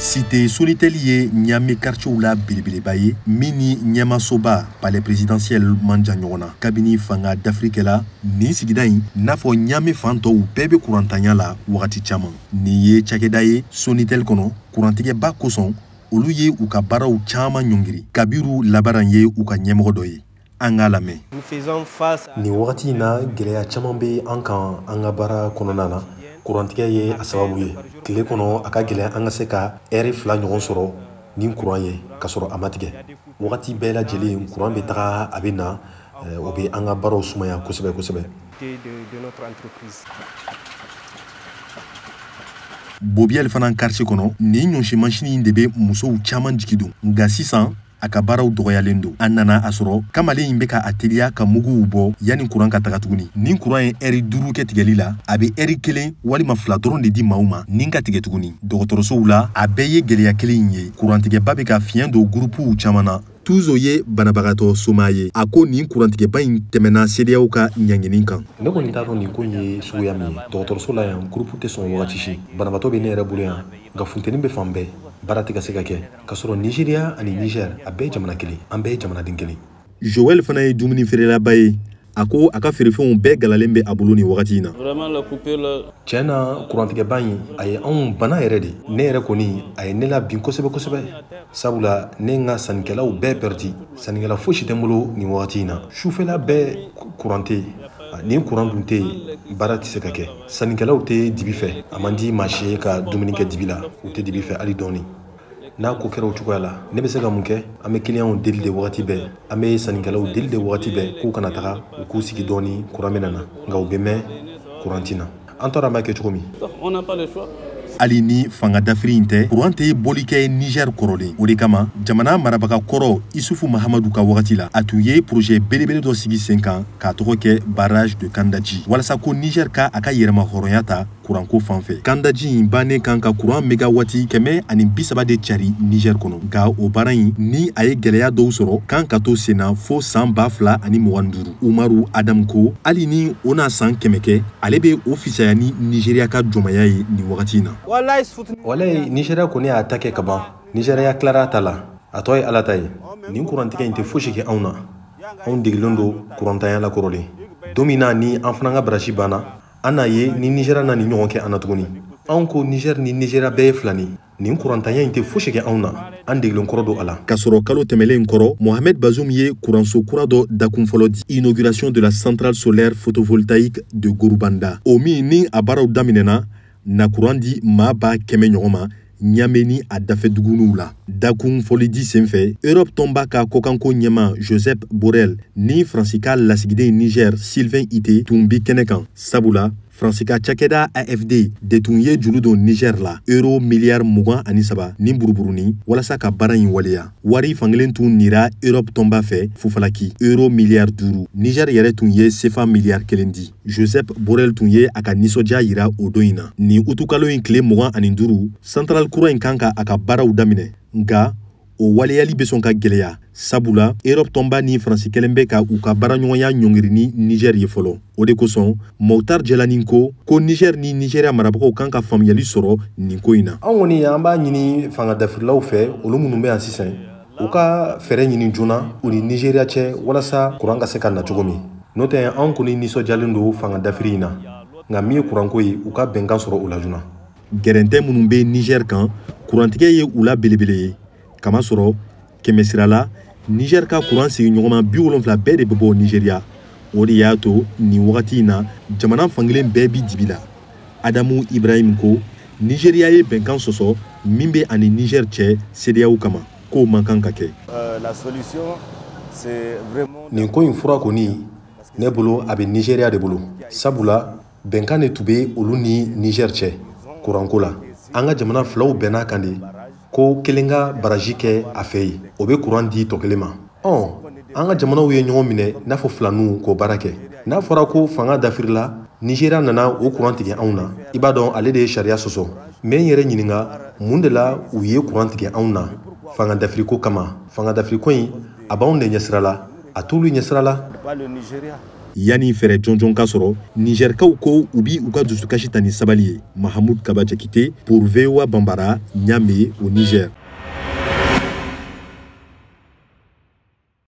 Cité Sonatel ye Niamey quartier la belebeleba ye mini ɲɛmasoba palais présidentiel manja ɲɔgɔn na kabini fanga d'Afrique la ni sigida in n'a fɔ Niamey fan tɔw bɛɛ bɛ kurantanya la wagati caman ni ye cakɛda ye Sonatel kɔnɔ kurantigɛba kosɔn olu ye u ka baaraw caman ɲɔngiri kabiru labaran ye u ka ɲɛmɔgɔ dɔ ye an k'a lamɛn. Ni wagati na gɛlɛya caman bɛ an kan an ka baara kɔnɔna na kurantigɛ ye a sababu ye tile kɔnɔ a ka gɛlɛn an ka se ka ɛri 2 ɲɔgɔn sɔrɔ ni kuran ye ka sɔrɔ a ma tigɛ wagati bɛɛ lajɛlen kuran bɛ taga a bɛ na o bɛ an ka baaraw sumaya kosɛbɛ kosɛbɛ. Bobiel fana quartier kɔnɔ ni ɲɔsi machine in de bɛ musow caman jigi don nka sisan a ka baaraw dɔgɔyalen don an nana a sɔrɔ kamalen in bɛ ka a teliya ka muguw bɔ yanni kuran ka taga tuguni ni kuran ye ɛri 5 kɛ tigɛli la a bɛ ɛri 1 walima 2 dɔrɔn de di maaw ma ni ka tigɛ tuguni dɔgɔtɔrɔsow la a bɛɛ ye gɛlɛya kelen in ye kurantigɛba bɛ ka fiɲɛ don gurupuw caman na Tuzo ye banabagatɔ soma ye a ko nin kurantigɛba in tɛmɛna CEDEAO ka ɲanginin kan. Ne kɔni t'a dɔn nin ko in ye suguya min ye dɔgɔtɔrɔso la yan gurupu tɛ sɔn wagati si banabagatɔ bɛ ne yɛrɛ bolo yan nka funteni bɛ fan bɛɛ baara tɛ ka se ka kɛ ka sɔrɔ Nigeria ani Niger a bɛɛ ye jamana kelen an bɛɛ ye jamanaden kelen. Joël fana ye dumuni feerelaba ye a ko a ka feerefɛnw bɛɛ galalen bɛ a bolo ni wagati in na. Tiɲɛ na kurantigɛba in a ye anw bana yɛrɛ de ne yɛrɛ kɔni a ye ne la bin kosɛbɛ kosɛbɛ sabula ne n ka sannikɛlaw bɛɛ pɛrɛdi sannikɛla fosi tɛ n bolo nin wagati in na sufɛla bɛɛ kuran tɛ ni kuran dun tɛ yen baara tɛ se ka kɛ sannikɛlaw tɛ dibi fɛ a man di maa si ye ka dumuni kɛ dibi la u tɛ dibi fɛ hali dɔɔni n'a ko kɛra o cogoya la ne bɛ se ka mun kɛ an bɛ clientw deli de wagati bɛɛ an bɛ sannikɛlaw deli de wagati bɛɛ k'u kana taga u k'u sigi dɔɔni kuran bɛ na nka u bɛ mɛn kuran tɛ na an tɔra an b'a kɛ cogo min. Hali ni fanga dafiri in tɛ kuran tɛ bɔli kɛ Niger kɔrɔlen o de kama jamana marabaga kɔrɔ Isufu Mahamadu ka wagati la a tun ye projet belebele dɔ sigi sen kan k'a tɔgɔ kɛ barrage de Kandaji walasa ko Niger ka a ka yɛrɛma hɔrɔnya ta kuranko fanfɛ Kandaji in bannen kan ka kuran megawati 130 de cari Niger kɔnɔ nka o baara in ni a ye gɛlɛya dɔw sɔrɔ kan ka to senna fo san 2025 Umaru Adam ko hali ni o n'a san 100 kɛ ale bɛ o fisaya ni Nigeria ka jɔnmaya ye nin wagati in na. Walayi Nigeria kɔni y'a ta kɛ ka ban Nigeria tilara ta la a tɔ ye Ala ta ye nin kurantigɛ in tɛ fosi kɛ anw na anw degilen don kurantanya la kɔrɔlen don min na ni an fana ka barasi banna an n'a ye ni Nigeria na nin ɲɔgɔn kɛ an na tuguni anw ko Niger ni Nigeria bɛɛ ye filani nin kurantanya in tɛ fosi kɛ anw na an degilen kɔrɔ don a la. Ka sɔrɔ kalo tɛmɛlen kɔrɔ Mohamed Bazoum ye kuranso kura dɔ dakun fɔlɔ di inauguration de la centrale solaire photovoltaïque de Gorubanda o min ni a baaraw daminɛna na kuran di maa ba 100 ɲɔgɔn ma Niamey ni a dafɛ dugunuw la dakun fɔli di senfɛ Europe tɔnba ka kɔkanko ɲɛma Joseph Borrell ni Faransi ka lasigiden Niger Sylvain Ité tun bi kɛnɛ kan sabula Faransi ka cakɛda AFD de tun ye juru don Niger la euro miliyari 23 ni buruburuni walasa ka baara in waleya wari fankelen tun nira Europe tɔnba fɛ fufalaki euro miliyari 5 Niger yɛrɛ tun ye CFA miliyari 1 di Joseph Borrell tun ye a ka nisɔndiya yira o don in na ni utukalo in tile 25 central kura in kan ka a ka baaraw daminɛ nka o waleyali bɛ sɔn ka gɛlɛya sabula Europe tɔnba ni Faransi kelen bɛ ka u ka baaraɲɔgɔnya ɲɔngiri ni Niger ye fɔlɔ o de kosɔn Moutar Djalani ko Niger ni Nigeria marabagaw kan ka faamuyali sɔrɔ nin ko in na. Anw kɔni an b'a ɲini fanga dafirilaw fɛ olu minnu bɛ yan sisan u ka fɛɛrɛ ɲini joona u ni Nigeria cɛ walasa kuran ka se ka na cogo min n'o tɛ anw kɔni nisɔndiyalen don fanga dafiri in na nka min ye kuranko ye u ka bɛnkan sɔrɔ u la joona. Gɛrɛntɛ minnu bɛ Niger kan kurantigɛ ye u la belebele ye kama sɔrɔ kɛmɛ sira la Niger ka kuran sigiɲɔgɔnma 70 bɛɛ de bɛ bɔ Nigeria o de y'a to nin wagati in na jamana fankelen bɛɛ bi dibi la Adamu Ibrahim ko Nigeria ye bɛnkan sɔsɔ min bɛ ani Niger cɛ CEDEAO kama k'o man kan ka kɛ. Nin ko in fura kɔni ne bolo a bɛ Nigeria de bolo sabula bɛnkan de tun bɛ olu ni Niger cɛ kuranko la an ka jamana filaw bɛnna kan de ko kelen ka baraji kɛ a fɛ yen o bɛ kuran di tɔ kelen ma an ka jamanaw ye ɲɔgɔn minɛ n'a fɔ filaninw k'o baara kɛ n'a fɔra ko fanga dafirila Nigeria nana o kuran tigɛ anw na i b'a dɔn ale de ye sariya sɔsɔ n bɛ n yɛrɛ ɲininka mun de la u ye kuran tigɛ anw na fanga dafiriko kama fanga dafiriko in a b'anw de ɲɛsira la a t'olu ɲɛsira la. yani fɛrɛ jɔnjɔn ka sɔrɔ nigɛrikaw ko u bi u ka dusukasi ta ni sabali ye. Mahamoud Kaba Jakite pour VOA Bambara, Niamey au Niger.